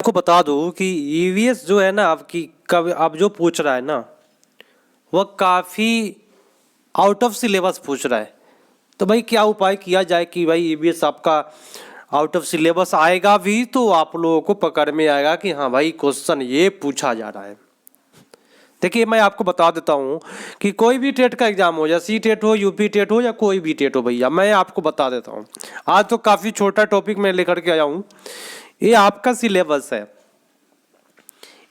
आपको बता दूं कि ईवीएस जो है ना आपकी कब अब जो पूछ रहा है ना वह काफ़ी आउट ऑफ सिलेबस पूछ रहा है। तो भाई क्या उपाय किया जाए कि भाई ईवीएस आपका आउट ऑफ सिलेबस आएगा भी तो आप लोगों को पकड़ में आएगा कि हाँ भाई क्वेश्चन ये पूछा जा रहा है। देखिए मैं आपको बता देता हूँ कि कोई भी टेट का एग्जाम हो या सी टेट हो यूपी टेट हो या कोई भी टेट हो भैया, मैं आपको बता देता हूँ। आज तो काफ़ी छोटा टॉपिक मैं लेकर के आया हूँ। ये आपका सिलेबस है,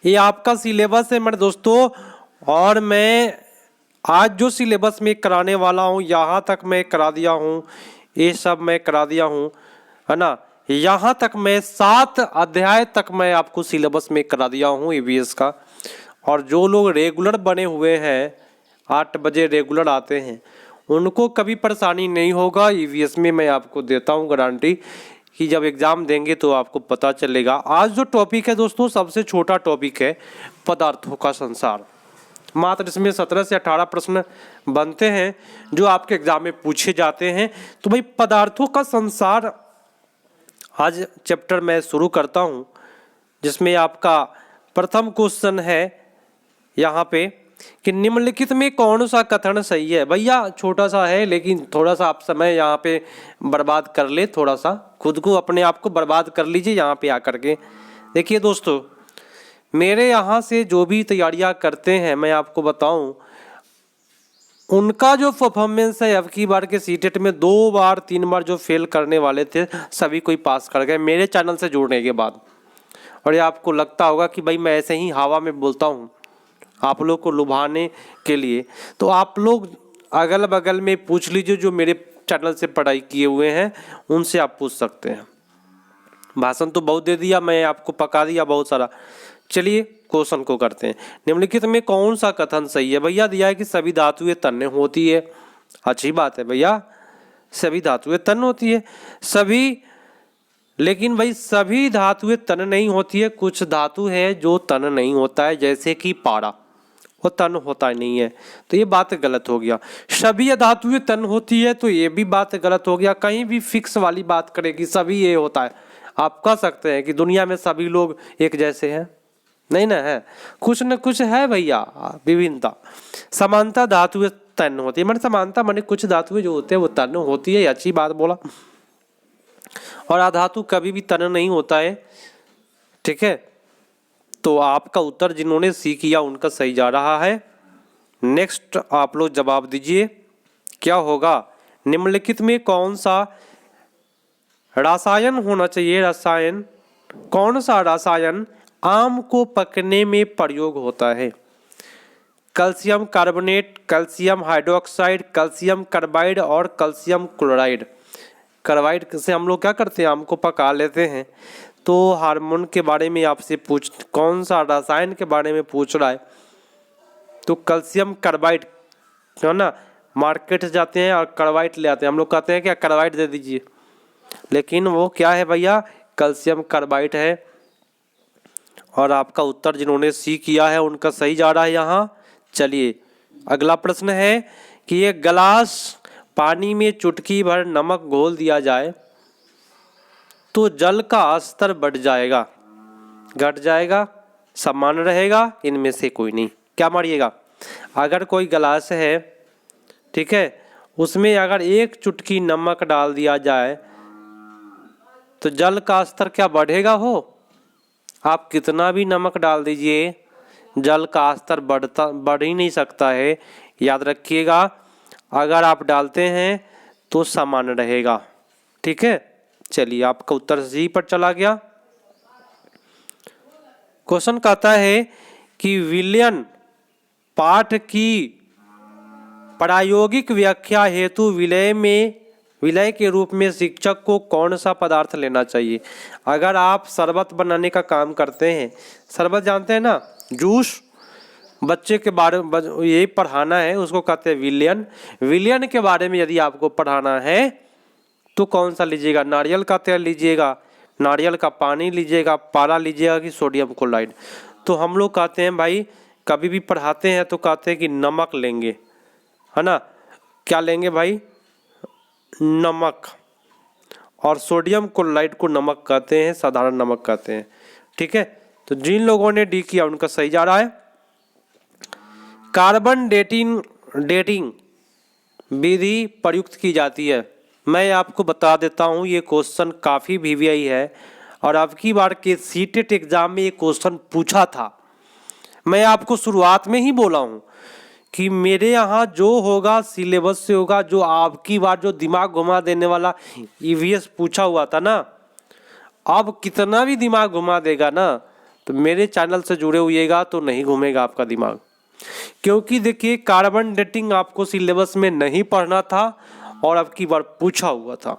ये आपका सिलेबस है मेरे दोस्तों। और मैं आज जो सिलेबस में कराने वाला हूँ यहाँ तक मैं करा दिया हूँ, ये सब मैं करा दिया हूँ, है ना। यहाँ तक मैं 7 अध्याय तक मैं आपको सिलेबस में करा दिया हूँ ईवीएस का। और जो लोग रेगुलर बने हुए हैं 8 बजे रेगुलर आते हैं उनको कभी परेशानी नहीं होगा। ईवीएस में मैं आपको देता हूँ गारंटी कि जब एग्ज़ाम देंगे तो आपको पता चलेगा। आज जो टॉपिक है दोस्तों सबसे छोटा टॉपिक है, पदार्थों का संसार। मात्र इसमें 17 से 18 प्रश्न बनते हैं जो आपके एग्जाम में पूछे जाते हैं। तो भाई पदार्थों का संसार आज चैप्टर मैं शुरू करता हूँ, जिसमें आपका प्रथम क्वेश्चन है यहाँ पे कि निम्नलिखित में कौन सा कथन सही है। भैया छोटा सा है लेकिन थोड़ा सा आप समय यहाँ पे बर्बाद कर ले, थोड़ा सा खुद को अपने आप को बर्बाद कर लीजिए यहाँ पे आकर के। देखिए दोस्तों, मेरे यहाँ से जो भी तैयारियाँ करते हैं मैं आपको बताऊं, उनका जो परफॉर्मेंस है अब की बार के सीटेट में 2 बार 3 बार जो फेल करने वाले थे सभी कोई पास कर गए मेरे चैनल से जुड़ने के बाद। और ये आपको लगता होगा कि भाई मैं ऐसे ही हवा में बोलता हूँ आप लोग को लुभाने के लिए, तो आप लोग अगल बगल में पूछ लीजिए जो मेरे चैनल से पढ़ाई किए हुए हैं उनसे आप पूछ सकते हैं। भाषण तो बहुत दे दिया, मैं आपको पका दिया बहुत सारा। चलिए क्वेश्चन को करते हैं। निम्नलिखित में कौन सा कथन सही है। भैया दिया है कि सभी धातुएं तन्य होती है। अच्छी बात है भैया, सभी धातुएं तन्य होती है सभी, लेकिन भाई सभी धातुएं तन्य नहीं होती है। कुछ धातु है जो तन्य नहीं होता है, जैसे कि पारा, वो तन्य होता नहीं है, तो ये बात गलत हो गया। सभी धातुएं तन्य होती है तो ये भी बात गलत हो गया। कहीं भी फिक्स वाली बात करेगी सभी ये होता है, आप कह सकते हैं कि दुनिया में सभी लोग एक जैसे हैं, नहीं ना है, कुछ न कुछ है भैया विभिन्नता। समानता धातुएं तन्य होती है, मैंने समानता माने कुछ धातुएं जो होते हैं वो तन्य होती है, अच्छी बात बोला। और अधातु कभी भी तन्य नहीं होता है, ठीक है। तो आपका उत्तर जिन्होंने सी किया उनका सही जा रहा है। नेक्स्ट आप लोग जवाब दीजिए क्या होगा। निम्नलिखित में कौन सा रसायन होना चाहिए। रसायन, कौन सा रसायन आम को पकने में प्रयोग होता है। Calcium carbonate, calcium hydroxide, calcium carbide और कैल्शियम क्लोराइड। कार्बाइड से हम लोग क्या करते हैं, आम को पका लेते हैं। तो हार्मोन के बारे में आपसे कौन सा रसायन के बारे में पूछ रहा है, तो कैल्शियम कार्बाइड है ना। मार्केट से जाते हैं और कार्बाइड ले आते हैं, हम लोग कहते हैं क्या कार्बाइड दे दीजिए, लेकिन वो क्या है भैया, कैल्शियम कार्बाइड है। और आपका उत्तर जिन्होंने सी किया है उनका सही जा रहा है यहाँ। चलिए अगला प्रश्न है कि एक गिलास पानी में चुटकी भर नमक घोल दिया जाए तो जल का स्तर बढ़ जाएगा, घट जाएगा, समान रहेगा, इनमें से कोई नहीं। क्या मारिएगा, अगर कोई गिलास है, ठीक है, उसमें अगर 1 चुटकी नमक डाल दिया जाए तो जल का स्तर क्या बढ़ेगा हो। आप कितना भी नमक डाल दीजिए जल का स्तर बढ़ ही नहीं सकता है। याद रखिएगा, अगर आप डालते हैं तो समान रहेगा, ठीक है। चलिए आपका उत्तर सी पर चला गया। क्वेश्चन कहता है कि विलयन पाठ की प्रायोगिक व्याख्या हेतु विलय के रूप में शिक्षक को कौन सा पदार्थ लेना चाहिए। अगर आप शरबत बनाने का काम करते हैं, शरबत जानते हैं ना, जूस, बच्चे के बारे में यही पढ़ाना है, उसको कहते हैं विलयन। विलयन के बारे में यदि आपको पढ़ाना है तो कौन सा लीजिएगा, नारियल का तेल लीजिएगा, नारियल का पानी लीजिएगा, पारा लीजिएगा कि सोडियम क्लोराइड। तो हम लोग कहते हैं भाई कभी भी पढ़ाते हैं तो कहते हैं कि नमक लेंगे, है ना। क्या लेंगे भाई, नमक। और सोडियम क्लोराइड को नमक कहते हैं, साधारण नमक कहते हैं, ठीक है, तो जिन लोगों ने डी किया उनका सही जा रहा है। कार्बन डेटिंग विधि प्रयुक्त की जाती है। मैं आपको बता देता हूँ, ये क्वेश्चन काफ़ी वीवीआई है और अब की बार के सीटेट एग्जाम में ये क्वेश्चन पूछा था। मैं आपको शुरुआत में ही बोला हूँ कि मेरे यहाँ जो होगा सिलेबस से होगा, जो आपकी बार जो दिमाग घुमा देने वाला ईवीएस पूछा हुआ था ना, अब कितना भी दिमाग घुमा देगा ना, तो मेरे चैनल से जुड़े हुइएगा तो नहीं घूमेगा आपका दिमाग। क्योंकि देखिए कार्बन डेटिंग आपको सिलेबस में नहीं पढ़ना था और अब की बार पूछा हुआ था।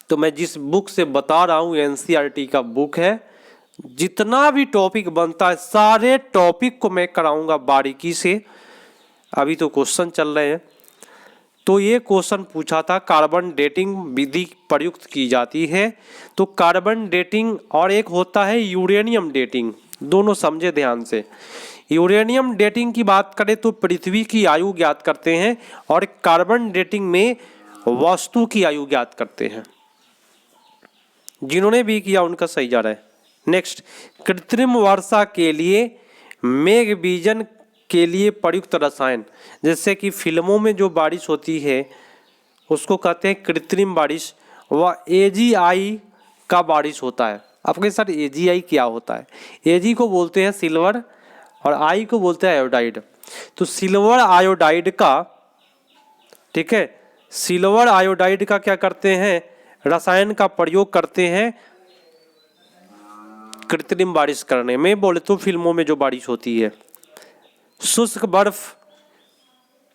तो मैं जिस बुक से बता रहा हूँ एनसीईआरटी का बुक है, जितना भी टॉपिक बनता है सारे टॉपिक को मैं कराऊंगा बारीकी से। अभी तो क्वेश्चन चल रहे हैं। तो ये क्वेश्चन पूछा था, कार्बन डेटिंग विधि प्रयुक्त की जाती है। तो कार्बन डेटिंग और एक होता है यूरेनियम डेटिंग, दोनों समझे ध्यान से। यूरेनियम डेटिंग की बात करें तो पृथ्वी की आयु ज्ञात करते हैं और कार्बन डेटिंग में वस्तु की आयु ज्ञात करते हैं। जिन्होंने भी किया उनका सही जा रहा है। नेक्स्ट, कृत्रिम वर्षा के लिए मेघ बीजन के लिए प्रयुक्त रसायन, जैसे कि फिल्मों में जो बारिश होती है उसको कहते हैं कृत्रिम बारिश, व एजीआई का बारिश होता है। आपके साथ एजीआई क्या होता है? एजी को बोलते हैं सिल्वर और आई को बोलते हैं आयोडाइड। तो सिल्वर आयोडाइड का, ठीक है, सिल्वर आयोडाइड का क्या करते हैं, रसायन का प्रयोग करते हैं कृत्रिम बारिश करने में। बोले तो फिल्मों में जो बारिश होती है। शुष्क बर्फ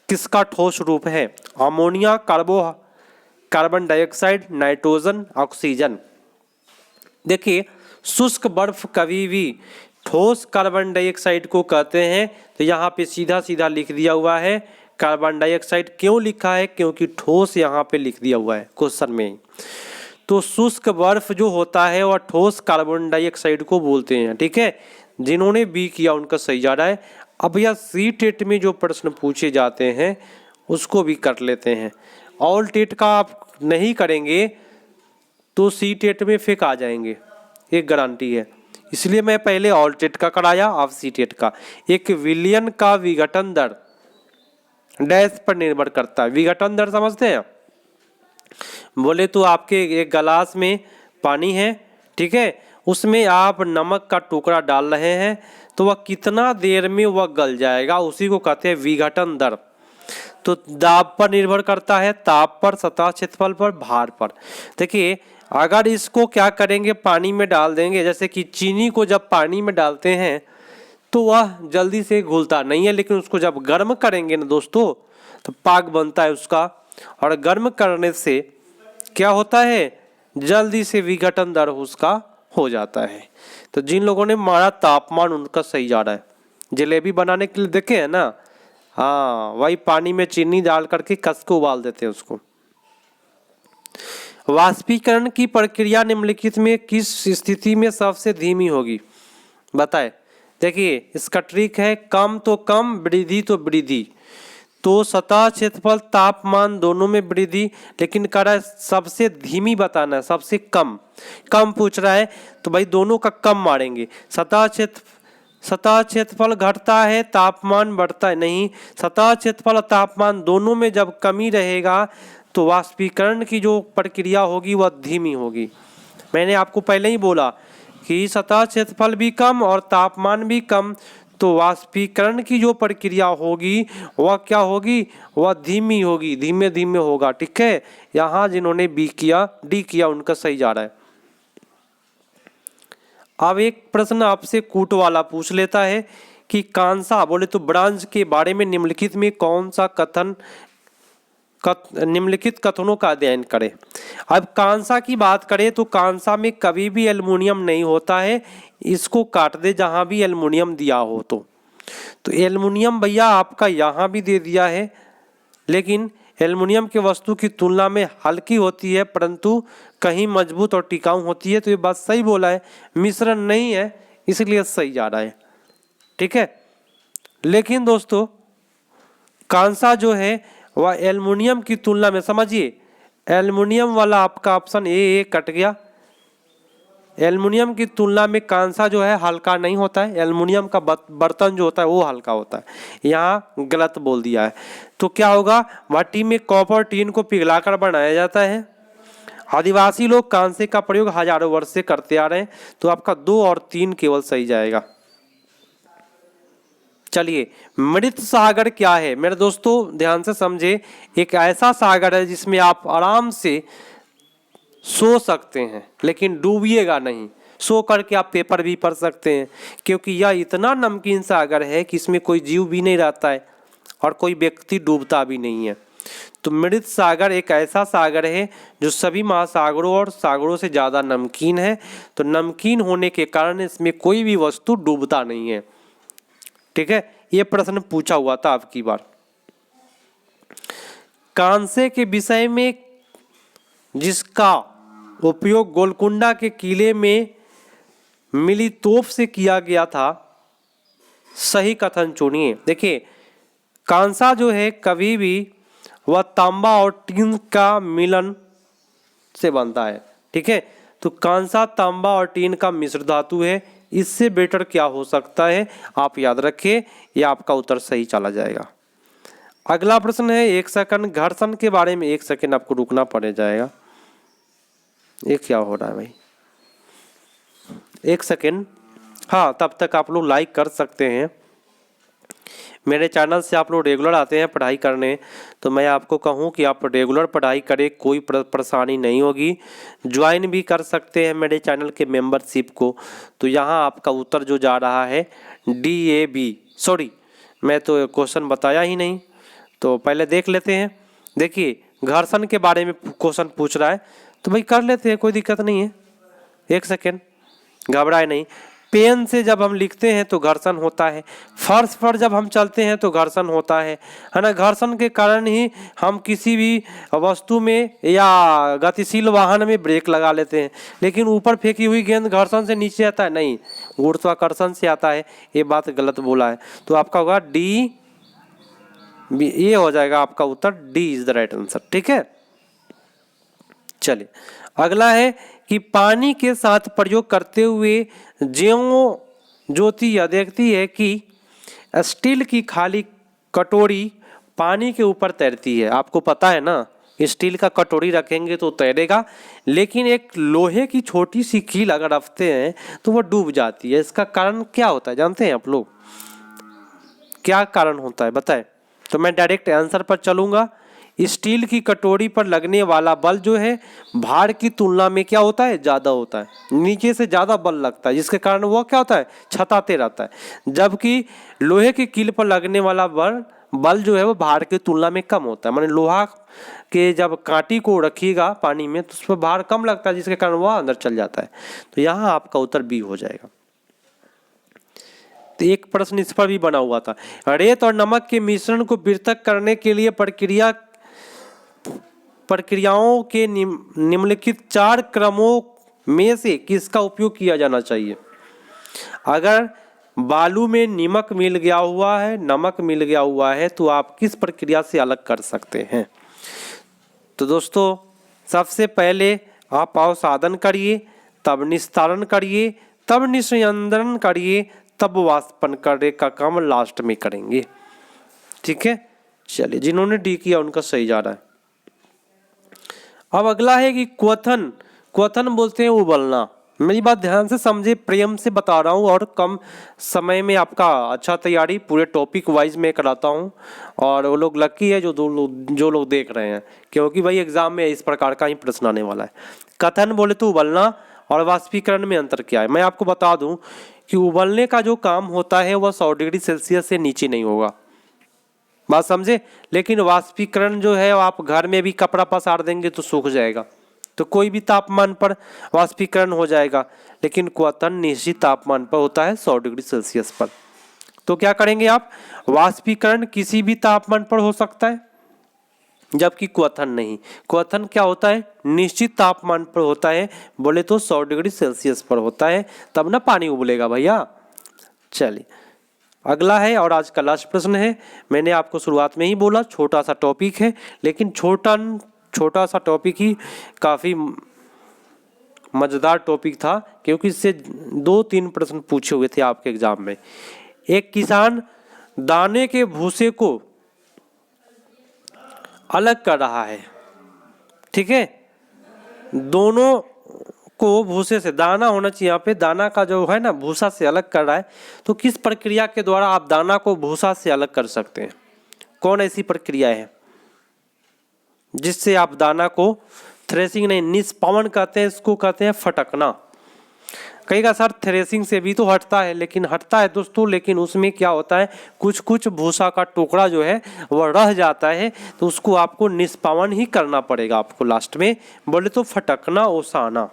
किसका ठोस रूप है? Ammonia, carbon dioxide, nitrogen, oxygen. देखिए शुष्क बर्फ कभी भी ठोस कार्बन डाइऑक्साइड को कहते हैं। तो यहाँ पे सीधा सीधा लिख दिया हुआ है कार्बन डाइऑक्साइड। क्यों लिखा है? क्योंकि ठोस यहाँ पे लिख दिया हुआ है क्वेश्चन में। तो शुष्क बर्फ जो होता है वह ठोस कार्बन डाइऑक्साइड को बोलते हैं। ठीक है, जिन्होंने बी किया उनका सही जा रहा है। अब यह सी टेट में जो प्रश्न पूछे जाते हैं उसको भी कर लेते हैं। ऑल टेट का आप नहीं करेंगे तो सी टेट में फेंक आ जाएंगे, एक गारंटी है। इसलिए मैं पहले ऑल टेट का कराया, अब सी टेट का। एक विलयन का विघटन दर डैश पर निर्भर करता है। विघटन दर समझते हैं? बोले तो आपके एक गिलास में पानी है, ठीक है, उसमें आप नमक का टुकड़ा डाल रहे हैं तो वह कितना देर में वह गल जाएगा, उसी को कहते हैं विघटन दर। तो दाब पर निर्भर करता है, ताप पर, सतह क्षेत्रफल पर, भार पर। देखिए अगर इसको क्या करेंगे, पानी में डाल देंगे, जैसे कि चीनी को जब पानी में डालते हैं तो वह जल्दी से घुलता नहीं है, लेकिन उसको जब गर्म करेंगे ना दोस्तों तो पाक बनता है उसका। और गर्म करने से क्या होता है, जल्दी से विघटन दर उसका हो जाता है। तो जिन लोगों ने मारा तापमान उनका सही जा रहा है। जलेबी बनाने के लिए देखे हैं ना, हाँ वही पानी में चीनी डाल करके कस को उबाल देते हैं उसको। वाष्पीकरण की प्रक्रिया निम्नलिखित में किस स्थिति में सबसे धीमी होगी? बताए। देखिए इसका ट्रिक है, कम तो कम, वृद्धि तो वृद्धि। तो सतह क्षेत्रफल, तापमान दोनों में वृद्धि, लेकिन कह रहा है सबसे धीमी बताना है, सबसे कम। कम पूछ रहा है तो भाई दोनों का कम मारेंगे। सतह क्षेत्रफल घटता है, तापमान बढ़ता है, नहीं। सतह क्षेत्रफल और तापमान दोनों में जब कमी रहेगा तो वाष्पीकरण की जो प्रक्रिया होगी वह धीमी होगी। मैंने आपको पहले ही बोला कि सतह क्षेत्रफल भी कम और तापमान भी कम, तो वाष्पीकरण की जो प्रक्रिया होगी वह क्या होगी, वह धीमी होगी, धीमे धीमे होगा। ठीक है, यहाँ जिन्होंने बी किया, डी किया उनका सही जा रहा है। अब एक प्रश्न आपसे कूट वाला पूछ लेता है कि कांसा, बोले तो ब्रांज के बारे में निम्नलिखित में कौन सा निम्नलिखित कथनों का अध्ययन करें। अब कांसा की बात करें तो कांसा में कभी भी एल्युमिनियम नहीं होता है, इसको काट दे जहां भी एल्युमिनियम दिया हो। तो एल्युमिनियम भैया आपका यहाँ भी दे दिया है, लेकिन एल्युमिनियम की वस्तु की तुलना में हल्की होती है परंतु कहीं मजबूत और टिकाऊ होती है। तो ये बात सही बोला है, मिश्रण नहीं है इसलिए सही जा रहा है। ठीक है, लेकिन दोस्तों कांसा जो है वह एल्युमिनियम की तुलना में, समझिए एल्युमिनियम वाला आपका ऑप्शन ए कट गया, एल्युमिनियम की तुलना में कांसा जो है हल्का नहीं होता है, एल्युमिनियम का बर्तन जो होता है वो हल्का होता है। यहाँ गलत बोल दिया है। तो क्या होगा, भट्टी में कॉपर टीन को पिघलाकर बनाया जाता है। आदिवासी लोग कांसे का प्रयोग हजारों वर्ष से करते आ रहे हैं। तो आपका 2 और 3 केवल सही जाएगा। चलिए, मृत सागर क्या है मेरे दोस्तों, ध्यान से समझे। एक ऐसा सागर है जिसमें आप आराम से सो सकते हैं लेकिन डूबिएगा नहीं। सो करके आप पेपर भी पढ़ सकते हैं, क्योंकि यह इतना नमकीन सागर है कि इसमें कोई जीव भी नहीं रहता है और कोई व्यक्ति डूबता भी नहीं है। तो मृत सागर एक ऐसा सागर है जो सभी महासागरों और सागरों से ज़्यादा नमकीन है। तो नमकीन होने के कारण इसमें कोई भी वस्तु डूबता नहीं है। ठीक है, ये प्रश्न पूछा हुआ था आपकी बार। कांसे के विषय में जिसका उपयोग गोलकुंडा के किले में मिली तोप से किया गया था, सही कथन चुनिए। देखिए, कांसा जो है कभी भी वह तांबा और टीन का मिलन से बनता है। ठीक है, तो कांसा तांबा और टीन का मिश्र धातु है। इससे बेटर क्या हो सकता है, आप याद रखिए, यह आपका उत्तर सही चला जाएगा। अगला प्रश्न है 1 सेकंड घर्षण के बारे में। 1 सेकंड आपको रुकना पड़ जाएगा। ये क्या हो रहा है भाई, 1 सेकंड। हाँ, तब तक आप लोग लाइक कर सकते हैं। मेरे चैनल से आप लोग रेगुलर आते हैं पढ़ाई करने, तो मैं आपको कहूँ कि आप रेगुलर पढ़ाई करें, कोई परेशानी नहीं होगी। ज्वाइन भी कर सकते हैं मेरे चैनल के मेंबरशिप को। तो यहाँ आपका उत्तर जो जा रहा है DAB। सॉरी, मैं तो क्वेश्चन बताया ही नहीं, तो पहले देख लेते हैं। देखिए, घर्षण के बारे में क्वेश्चन पूछ रहा है, तो भाई कर लेते हैं, कोई दिक्कत नहीं है। 1 सेकेंड, घबराए नहीं। पेन से जब हम लिखते हैं तो घर्षण होता है, फर्श पर जब हम चलते हैं तो घर्षण होता है ना। घर्षण के कारण ही हम किसी भी वस्तु में या गतिशील वाहन में ब्रेक लगा लेते हैं। लेकिन ऊपर फेंकी हुई गेंद घर्षण से नीचे आता है, नहीं, गुरुत्वाकर्षण से आता है। ये बात गलत बोला है। तो आपका होगा D, ये हो जाएगा आपका उत्तर। D is the right answer. ठीक है, चलिए अगला है कि पानी के साथ प्रयोग करते हुए ज्योति यह देखती है कि स्टील की खाली कटोरी पानी के ऊपर तैरती है। आपको पता है ना, स्टील का कटोरी रखेंगे तो तैरेगा, लेकिन एक लोहे की छोटी सी कील अगर रखते हैं तो वो डूब जाती है। इसका कारण क्या होता है जानते हैं आप लोग? क्या कारण होता है बताएं? तो मैं डायरेक्ट आंसर पर चलूंगा। स्टील की कटोरी पर लगने वाला बल जो है भार की तुलना में क्या होता है, ज़्यादा होता है। नीचे से ज़्यादा बल लगता है, जिसके कारण वो क्या होता है, छताते रहता है। जबकि लोहे की कील पर लगने वाला बल जो है वो भार की तुलना में कम होता है। माने लोहा के जब कांटी को रखिएगा पानी में तो उस पर भार कम लगता है, जिसके कारण वह अंदर चल जाता है। तो यहाँ आपका उत्तर बी हो जाएगा। तो एक प्रश्न इस पर भी बना हुआ था, रेत और नमक के मिश्रण को पृथक करने के लिए प्रक्रियाओं के निम्नलिखित 4 क्रमों में से किसका उपयोग किया जाना चाहिए? अगर बालू में नमक मिल गया हुआ है तो आप किस प्रक्रिया से अलग कर सकते हैं? तो दोस्तों, सबसे पहले आप अवसादन करिए, तब निस्तारण करिए, तब निस्यंदन करिए, तब वाष्पन करने का काम लास्ट में करेंगे। ठीक है, चलिए जिन्होंने डी किया उनका सही जा रहा है। अब अगला है कि क्वथन बोलते हैं उबलना। मेरी बात ध्यान से समझे, प्रेम से बता रहा हूँ और कम समय में आपका अच्छा तैयारी पूरे टॉपिक वाइज में कराता हूँ। और वो लोग लकी है जो लोग देख रहे हैं, क्योंकि भाई एग्जाम में इस प्रकार का ही प्रश्न आने वाला है। कथन बोले तो उबलना और वाष्पीकरण में अंतर क्या है? मैं आपको बता दूं कि उबलने का जो काम होता है वह 100 डिग्री सेल्सियस से नीचे नहीं होगा, बात समझे। लेकिन वाष्पीकरण जो है आप घर में भी कपड़ा पसार देंगे तो सूख जाएगा, तो कोई भी तापमान पर वाष्पीकरण हो जाएगा। लेकिन क्वथन निश्चित तापमान पर होता है 100 डिग्री सेल्सियस पर। तो क्या करेंगे आप, वाष्पीकरण किसी भी तापमान पर हो सकता है, जबकि क्वथन नहीं। क्वथन क्या होता है, निश्चित तापमान पर होता है, बोले तो 100 डिग्री सेल्सियस पर होता है, तब ना पानी उबलेगा भैया। चलिए अगला है और आज का लास्ट प्रश्न है। मैंने आपको शुरुआत में ही बोला छोटा सा टॉपिक है, लेकिन छोटा सा टॉपिक ही काफ़ी मज़ेदार टॉपिक था, क्योंकि इससे 2-3 प्रश्न पूछे हुए थे आपके एग्जाम में। एक किसान दाने के भूसे को अलग कर रहा है, ठीक है, दोनों को भूसे से, दाना होना चाहिए यहाँ पे, दाना का जो है ना भूसा से अलग कर रहा है। तो किस प्रक्रिया के द्वारा आप दाना को भूसा से अलग कर सकते हैं? कौन ऐसी प्रक्रिया है जिससे आप दाना को, थ्रेसिंग नहीं, निष्पावन कहते हैं इसको, कहते हैं फटकना। कहेगा सर थ्रेसिंग से भी तो हटता है, लेकिन हटता है दोस्तों, लेकिन उसमें क्या होता है, कुछ कुछ भूसा का टुकड़ा जो है वह रह जाता है, तो उसको आपको निष्पावन ही करना पड़ेगा आपको लास्ट में। बोले तो फटकना, ओसाना,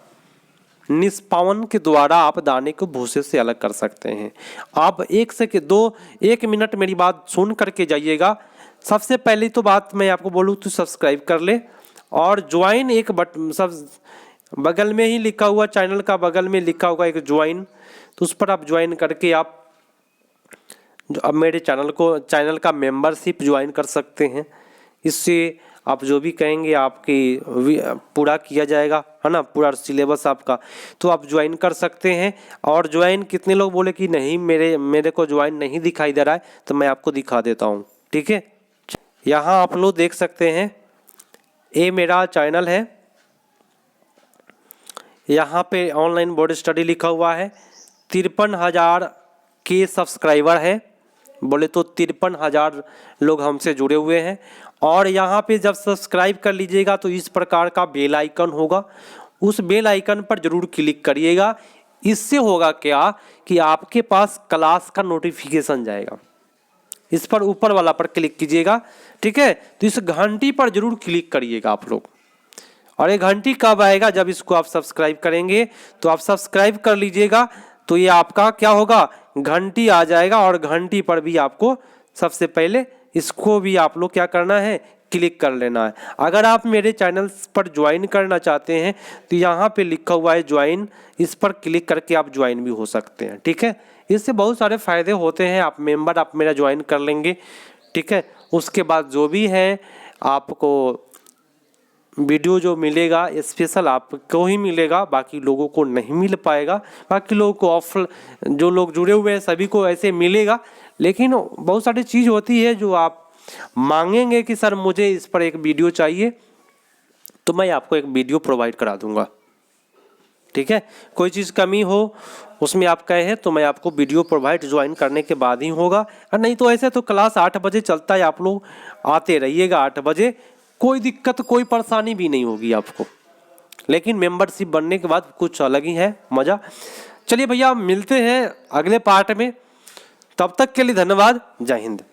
निष्पावन के द्वारा आप दाने को भूसे से अलग कर सकते हैं। आप 1 मिनट मेरी बात सुन करके जाइएगा। सबसे पहली तो बात मैं आपको बोलूँ तो सब्सक्राइब कर ले, और ज्वाइन एक बटन सब बगल में ही लिखा हुआ, चैनल का बगल में लिखा होगा एक ज्वाइन, तो उस पर आप ज्वाइन करके आप अब मेरे चैनल का मेंबरशिप ज्वाइन कर सकते हैं। इससे आप जो भी कहेंगे आपकी पूरा किया जाएगा, है ना, पूरा सिलेबस आपका, तो आप ज्वाइन कर सकते हैं। और ज्वाइन कितने लोग बोले कि नहीं मेरे को ज्वाइन नहीं दिखाई दे रहा है, तो मैं आपको दिखा देता हूँ, ठीक है। यहाँ आप लोग देख सकते हैं, ये मेरा चैनल है, यहाँ पे ऑनलाइन बोर्ड स्टडी लिखा हुआ है, 53,000 के सब्सक्राइबर है, बोले तो 53,000 लोग हमसे जुड़े हुए हैं। और यहाँ पे जब सब्सक्राइब कर लीजिएगा तो इस प्रकार का बेल आइकन होगा, उस बेल आइकन पर जरूर क्लिक करिएगा। इससे होगा क्या कि आपके पास क्लास का नोटिफिकेशन जाएगा, इस पर ऊपर वाला पर क्लिक कीजिएगा, ठीक है। तो इस घंटी पर जरूर क्लिक करिएगा आप लोग। और ये घंटी कब आएगा? जब इसको आप सब्सक्राइब करेंगे, तो आप सब्सक्राइब कर लीजिएगा, तो ये आपका क्या होगा, घंटी आ जाएगा, और घंटी पर भी आपको सबसे पहले इसको भी आप लोग क्या करना है, क्लिक कर लेना है। अगर आप मेरे चैनल पर ज्वाइन करना चाहते हैं तो यहाँ पे लिखा हुआ है ज्वाइन, इस पर क्लिक करके आप ज्वाइन भी हो सकते हैं, ठीक है। इससे बहुत सारे फ़ायदे होते हैं, आप मेंबर आप मेरा ज्वाइन कर लेंगे, ठीक है। उसके बाद जो भी है आपको वीडियो जो मिलेगा स्पेशल आपको ही मिलेगा, बाकी लोगों को नहीं मिल पाएगा। बाकी लोगों को जो लोग जुड़े हुए हैं सभी को ऐसे मिलेगा, लेकिन बहुत सारी चीज़ होती है जो आप मांगेंगे कि सर मुझे इस पर एक वीडियो चाहिए, तो मैं आपको एक वीडियो प्रोवाइड करा दूंगा, ठीक है। कोई चीज़ कमी हो उसमें आप कहे तो मैं आपको वीडियो प्रोवाइड ज्वाइन करने के बाद ही होगा। और नहीं तो ऐसे तो क्लास 8 बजे चलता है, आप लोग आते रहिएगा 8 बजे, कोई दिक्कत कोई परेशानी भी नहीं होगी आपको। लेकिन मेंबरशिप बनने के बाद कुछ अलग ही है मज़ा। चलिए भैया मिलते हैं अगले पार्ट में, तब तक के लिए धन्यवाद, जय हिंद।